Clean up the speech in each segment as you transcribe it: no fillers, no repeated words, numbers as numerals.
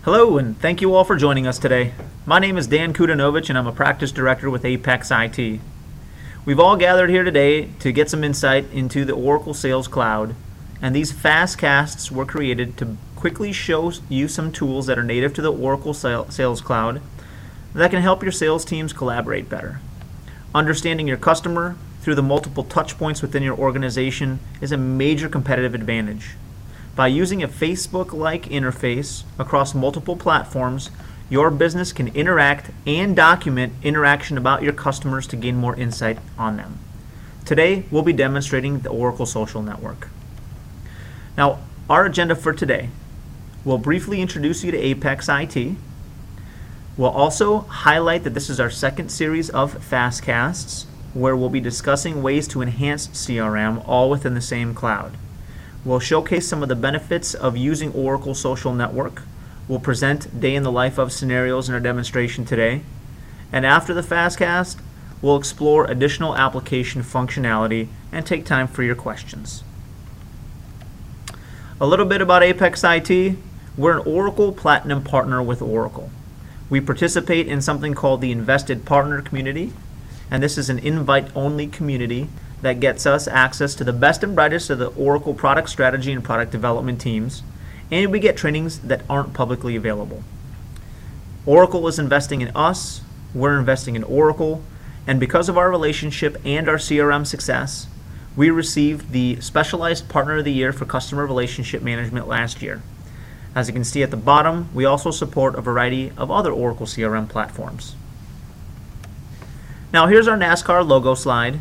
Hello, and thank you all for joining us today. My name is Dan Kudanovich, and I'm a practice director with Apex IT. We've all gathered here today to get some insight into the Oracle Sales Cloud, and these FastCasts were created to quickly show you some tools that are native to the Oracle Sales Cloud that can help your sales teams collaborate better. Understanding your customer through the multiple touch points within your organization is a major competitive advantage. By using a Facebook-like interface across multiple platforms, your business can interact and document interaction about your customers to gain more insight on them. Today, we'll be demonstrating the Oracle Social Network. Now, our agenda for today, we'll briefly introduce you to Apex IT. We'll also highlight that this is our second series of FastCasts, where we'll be discussing ways to enhance CRM all within the same cloud. We'll showcase some of the benefits of using Oracle Social Network. We'll present day in the life of scenarios in our demonstration today. And after the FastCast, we'll explore additional application functionality and take time for your questions. A little bit about Apex IT. We're an Oracle Platinum partner with Oracle. We participate in something called the Invested Partner Community, and this is an invite-only community that gets us access to the best and brightest of the Oracle product strategy and product development teams, and we get trainings that aren't publicly available. Oracle is investing in us, we're investing in Oracle, and because of our relationship and our CRM success, we received the Specialized Partner of the Year for Customer Relationship Management last year. As you can see at the bottom, we also support a variety of other Oracle CRM platforms. Now here's our NASCAR logo slide.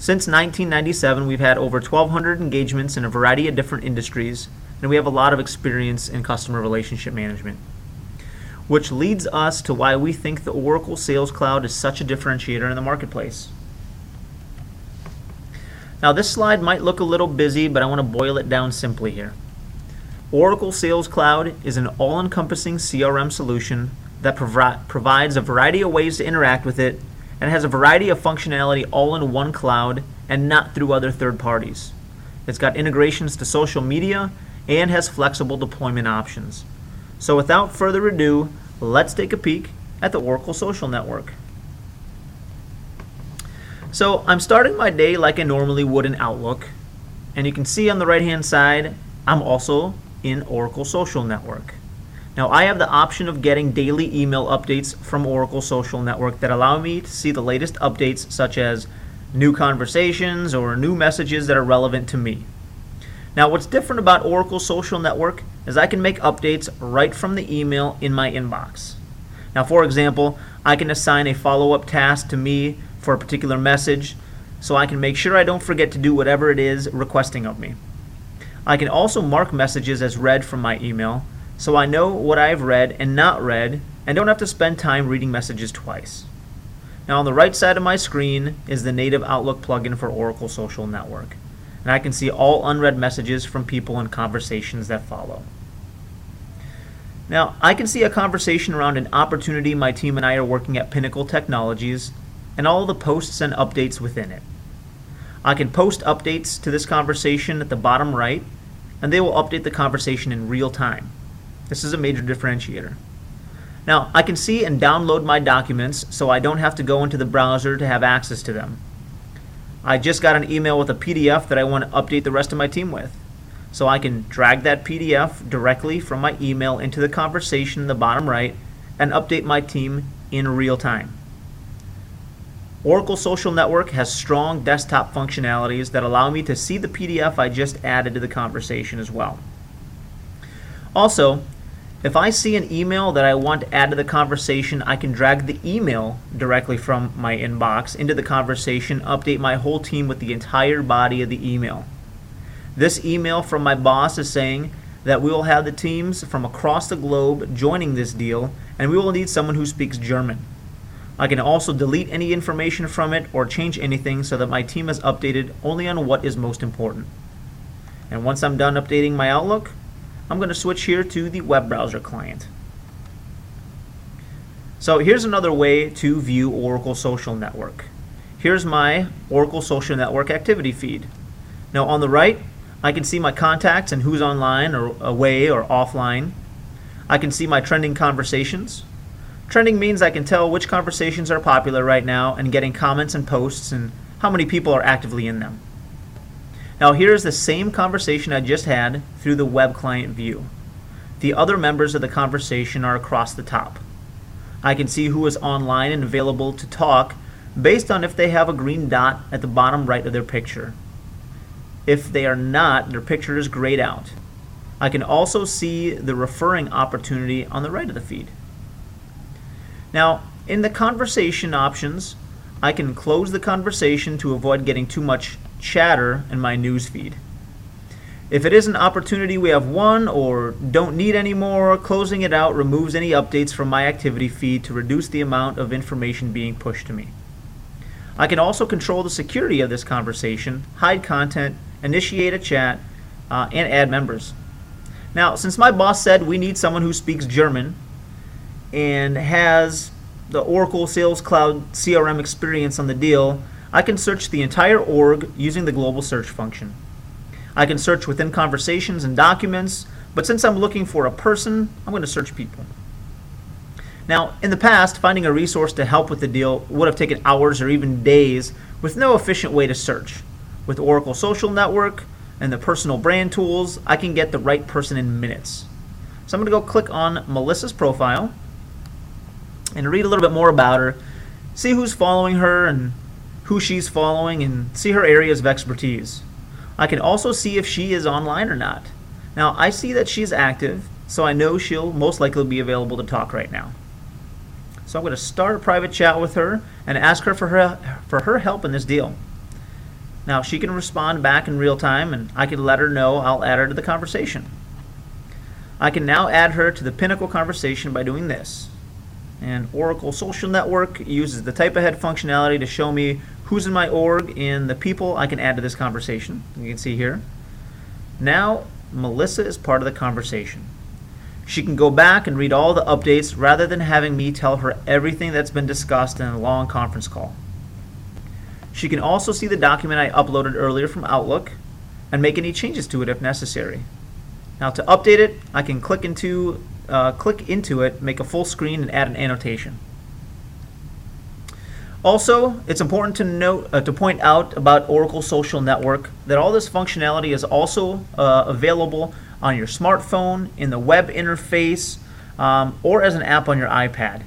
Since 1997, we've had over 1,200 engagements in a variety of different industries, and we have a lot of experience in customer relationship management. Which leads us to why we think the Oracle Sales Cloud is such a differentiator in the marketplace. Now this slide might look a little busy, but I want to boil it down simply here. Oracle Sales Cloud is an all-encompassing CRM solution that provides a variety of ways to interact with it, and has a variety of functionality all in one cloud and not through other third parties. It's got integrations to social media and has flexible deployment options. So without further ado, let's take a peek at the Oracle Social Network. So I'm starting my day like I normally would in Outlook, and you can see on the right hand side I'm also in Oracle Social Network. Now I have the option of getting daily email updates from Oracle Social Network that allow me to see the latest updates such as new conversations or new messages that are relevant to me. Now what's different about Oracle Social Network is I can make updates right from the email in my inbox. Now for example, I can assign a follow-up task to me for a particular message so I can make sure I don't forget to do whatever it is requesting of me. I can also mark messages as read from my email, so I know what I've read and not read and don't have to spend time reading messages twice. Now on the right side of my screen is the native Outlook plugin for Oracle Social Network, and I can see all unread messages from people and conversations that follow. Now I can see a conversation around an opportunity my team and I are working at Pinnacle Technologies and all the posts and updates within it. I can post updates to this conversation at the bottom right, and they will update the conversation in real time. This is a major differentiator. Now, I can see and download my documents so I don't have to go into the browser to have access to them. I just got an email with a PDF that I want to update the rest of my team with. So I can drag that PDF directly from my email into the conversation in the bottom right and update my team in real time. Oracle Social Network has strong desktop functionalities that allow me to see the PDF I just added to the conversation as well. Also, if I see an email that I want to add to the conversation, I can drag the email directly from my inbox into the conversation, update my whole team with the entire body of the email. This email from my boss is saying that we will have the teams from across the globe joining this deal, and we will need someone who speaks German. I can also delete any information from it or change anything so that my team is updated only on what is most important. And once I'm done updating my Outlook, I'm going to switch here to the web browser client. So here's another way to view Oracle Social Network. Here's my Oracle Social Network activity feed. Now on the right, I can see my contacts and who's online or away or offline. I can see my trending conversations. Trending means I can tell which conversations are popular right now and getting comments and posts and how many people are actively in them. Now here's the same conversation I just had through the web client view. The other members of the conversation are across the top. I can see who is online and available to talk based on if they have a green dot at the bottom right of their picture. If they are not, their picture is grayed out. I can also see the referring opportunity on the right of the feed. Now, in the conversation options, I can close the conversation to avoid getting too much chatter in my news feed. If it is an opportunity we have won or don't need anymore, closing it out removes any updates from my activity feed to reduce the amount of information being pushed to me. I can also control the security of this conversation, hide content, initiate a chat, and add members. Now, since my boss said we need someone who speaks German and has the Oracle Sales Cloud CRM experience on the deal, I can search the entire org using the global search function. I can search within conversations and documents, but since I'm looking for a person, I'm going to search people. Now, in the past, finding a resource to help with the deal would have taken hours or even days with no efficient way to search. With Oracle Social Network and the personal brand tools, I can get the right person in minutes. So I'm going to go click on Melissa's profile and read a little bit more about her, see who's following her and who she's following, and see her areas of expertise. I can also see if she is online or not. Now, I see that she's active, so I know she'll most likely be available to talk right now. So I'm going to start a private chat with her and ask her for her help in this deal. Now, she can respond back in real time, and I can let her know I'll add her to the conversation. I can now add her to the Pinnacle conversation by doing this. And Oracle Social Network uses the type ahead functionality to show me who's in my org and the people I can add to this conversation. You can see here. Now, Melissa is part of the conversation. She can go back and read all the updates rather than having me tell her everything that's been discussed in a long conference call. She can also see the document I uploaded earlier from Outlook and make any changes to it if necessary. Now, to update it, I can click into it, make a full screen, and add an annotation. Also, it's important to point out about Oracle Social Network that all this functionality is also available on your smartphone, in the web interface, or as an app on your iPad.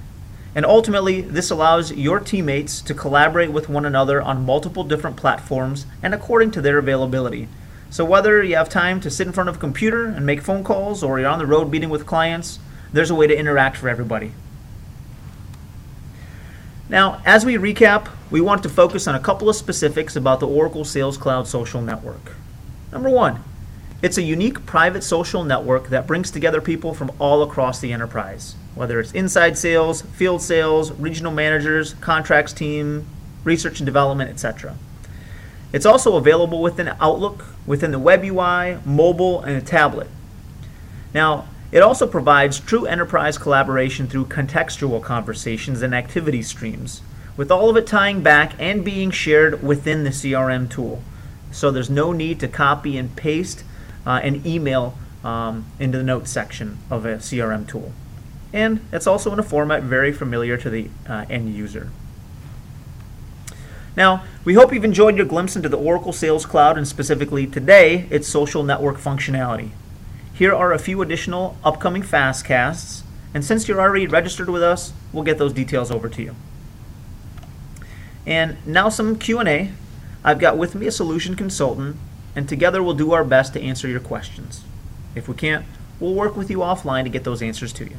And ultimately, this allows your teammates to collaborate with one another on multiple different platforms and according to their availability. So whether you have time to sit in front of a computer and make phone calls, or you're on the road meeting with clients, there's a way to interact for everybody. Now, as we recap, we want to focus on a couple of specifics about the Oracle Sales Cloud Social Network. Number one, it's a unique private social network that brings together people from all across the enterprise, whether it's inside sales, field sales, regional managers, contracts team, research and development, etc. It's also available within Outlook, within the web UI, mobile, and a tablet. Now, it also provides true enterprise collaboration through contextual conversations and activity streams, with all of it tying back and being shared within the CRM tool. So there's no need to copy and paste an email into the notes section of a CRM tool. And it's also in a format very familiar to the end user. Now, we hope you've enjoyed your glimpse into the Oracle Sales Cloud, and specifically today, its social network functionality. Here are a few additional upcoming FastCasts, and since you're already registered with us, we'll get those details over to you. And now some Q&A. I've got with me a solution consultant, and together we'll do our best to answer your questions. If we can't, we'll work with you offline to get those answers to you.